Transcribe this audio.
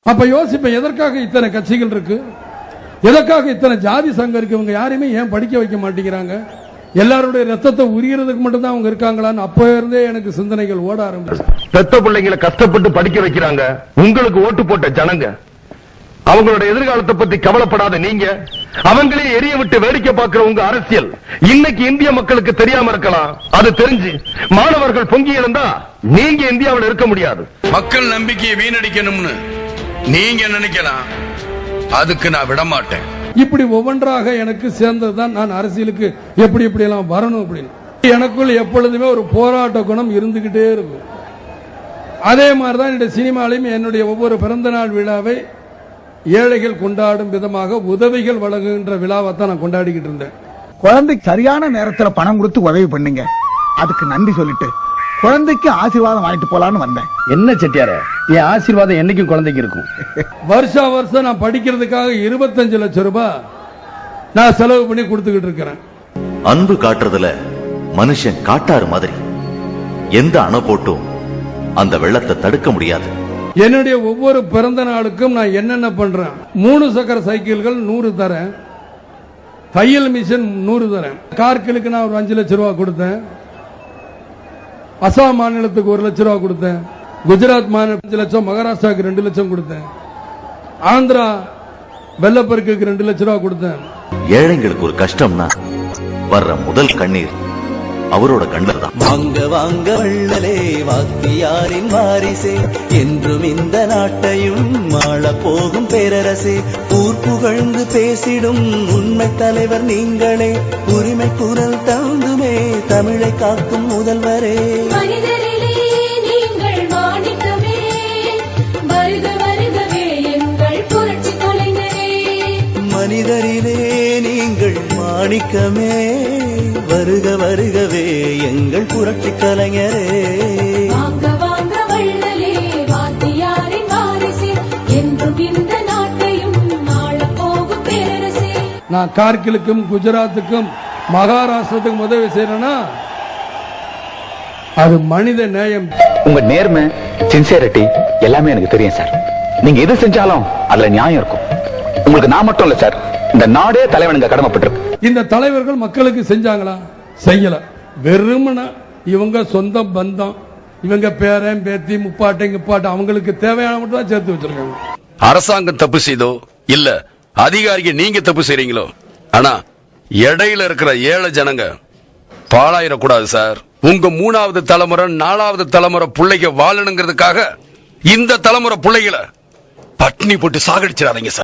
அப்ப யோசிப்பேன், எதற்காக இத்தனை கட்சிகள் இருக்கு, எதற்காக இத்தனை ஜாதி சங்கம் இருக்கு, இவங்க யாரையுமே ஏன் படிக்க வைக்க மாட்டேங்கிறாங்க, எல்லாருடைய ரத்தத்தை உரியறதுக்கு மட்டும் தான் அவங்க இருக்காங்களான்னு அப்ப இருந்தே எனக்கு சிந்தனைகள் ஓட ஆரம்பிச்சு. பெத்த பிள்ளைங்களை கஷ்டப்பட்டு படிக்க வைக்கிறாங்க உங்களுக்கு ஓட்டு போட்ட ஜனங்க, அவங்களுடைய எதிர்காலத்தை பத்தி கவலைப்படாத நீங்க, அவங்களே எரிய விட்டு வேடிக்கை பார்க்கிற உங்க அரசியல் இன்னைக்கு இந்திய மக்களுக்கு தெரியாம இருக்கலாம். அது தெரிஞ்சு மாணவர்கள் பொங்கி இருந்தா நீங்க இந்தியாவில் இருக்க முடியாது. மக்கள் நம்பிக்கையை வீணடிக்கணும்னு நீங்க நினைக்கலாம், அதுக்கு நான் விட மாட்டேன். இப்படி ஒவ்வொன்றாக எனக்கு சேர்ந்ததுதான் நான் அரசியலுக்கு எப்படி எப்படி எல்லாம் வரணும் அப்படின்னு. எனக்குள் எப்பொழுதுமே ஒரு போராட்ட குணம் இருந்துகிட்டே இருக்கும். அதே மாதிரிதான் என்னுடைய சினிமாலையும் என்னுடைய ஒவ்வொரு பிறந்த நாள் விழாவை ஏழைகள் கொண்டாடும் விதமாக உதவிகள் வழங்குகின்ற விழாவை தான் நான் கொண்டாடிக்கிட்டு இருந்தேன். குழந்தைக்கு சரியான நேரத்தில் பணம் கொடுத்து உதவி பண்ணீங்க, அதுக்கு நன்றி சொல்லிட்டு குழந்தைக்கு ஆசீர்வாதம் வாங்கிட்டு போலான்னு வந்தேன். என்ன செட்டியார, என் ஆசீர்வாதம் என்னைக்கும் குழந்தைக்கு இருக்கும். வருஷா வருஷம் நான் படிக்கிறதுக்காக 25 லட்சம் ரூபாய் நான் செலவு பண்ணி கொடுத்துக்கிட்டு இருக்கிறேன். அன்பு காட்டுறதுல மனுஷன் காட்டாறு மாதிரி, எந்த அணை போட்டும் அந்த வெள்ளத்தை தடுக்க முடியாது. என்னுடைய ஒவ்வொரு பிறந்த நாளுக்கும் நான் என்னென்ன பண்றேன், 3 சக்கர சைக்கிள்கள் 100 தரேன், தையல் மிஷின் 100 தரேன், கார்களுக்கு நான் ஒரு 5 லட்சம் ரூபாய் கொடுத்தேன், அசாம் மாநிலத்துக்கு 1 லட்சம் ரூபாய் கொடுத்தேன், குஜராத் மாநிலம் 5 லட்சம், மகாராஷ்டிராவுக்கு 2 லட்சம் கொடுத்தேன், ஆந்திரா வெள்ளப்பெருக்குக்கு 2 லட்சம் ரூபாய் கொடுத்தேன். ஏழைங்களுக்கு ஒரு கஷ்டம்னா வர்ற முதல் கண்ணீர் அவரோட கண்ணீர் தான். வாங்க வாங்க வள்ளலே வாத்தியாரின் வாரிசே, என்றும் இந்த நாட்டையும் ஆள போகும் பேரரசே, ஊர் புகழ்ந்து பேசிடும் உண்மை தலைவர் நீங்களே, உரிமை குரல் தந்துமே தமிழை காக்கும் முதல்வரே. மனிதரிலே நீங்கள் மாணிக்கமே, வருக வருகவே எங்கள் புரட்சி கலைஞரே. மனிதரிலே நீங்கள் மாணிக்கமே, வருக வருகவே எங்கள் புரட்சி கலைஞரே. வாங்க வாங்க வள்ளலே வாத்தியாரின் வாரிசே, என்றும் இந்த நாட்டையும் ஆள போகும் பேரரசே. நான் கார்கிலுக்கும் குஜராத்துக்கும் மகாராஷ்டிரத்துக்கும் உதவி செய்யறேன்னா அது மனித நேயம். உங்க நேர்மை, சின்சியரிட்டி எல்லாமே எனக்கு தெரியும் சார். நீங்க எது செஞ்சாலும் அதுல நியாயம் இருக்கும். உங்களுக்கு நான் மட்டும் இல்ல சார், இந்த நாடே தலைவனுங்க கடமைப்பட்டிருக்கு. இந்த தலைவர்கள் மக்களுக்கு செஞ்சாங்களா? செய்யல. வெறுமன இவங்க சொந்த பந்தம், இவங்க பேரன் பேத்தி முப்பாட்டை முப்பாட்டை அவங்களுக்கு தேவையான மட்டும் தான் சேர்த்து வச்சிருக்காங்க. அரசாங்கம் தப்பு செய்தோ இல்ல அதிகாரிகள் நீங்க தப்பு செய்றீங்களோ, ஆனா இடையில இருக்கிற ஏழை ஜனங்க பாழாயிடக்கூடாது சார். உங்க 3வது தலைமுறை 4வது தலைமுறை பிள்ளைங்க வாழணுங்கிறதுக்காக இந்த தலைமுறை பிள்ளைகளை பட்டினி போட்டு சாகடிச்சிடாதீங்க சார்.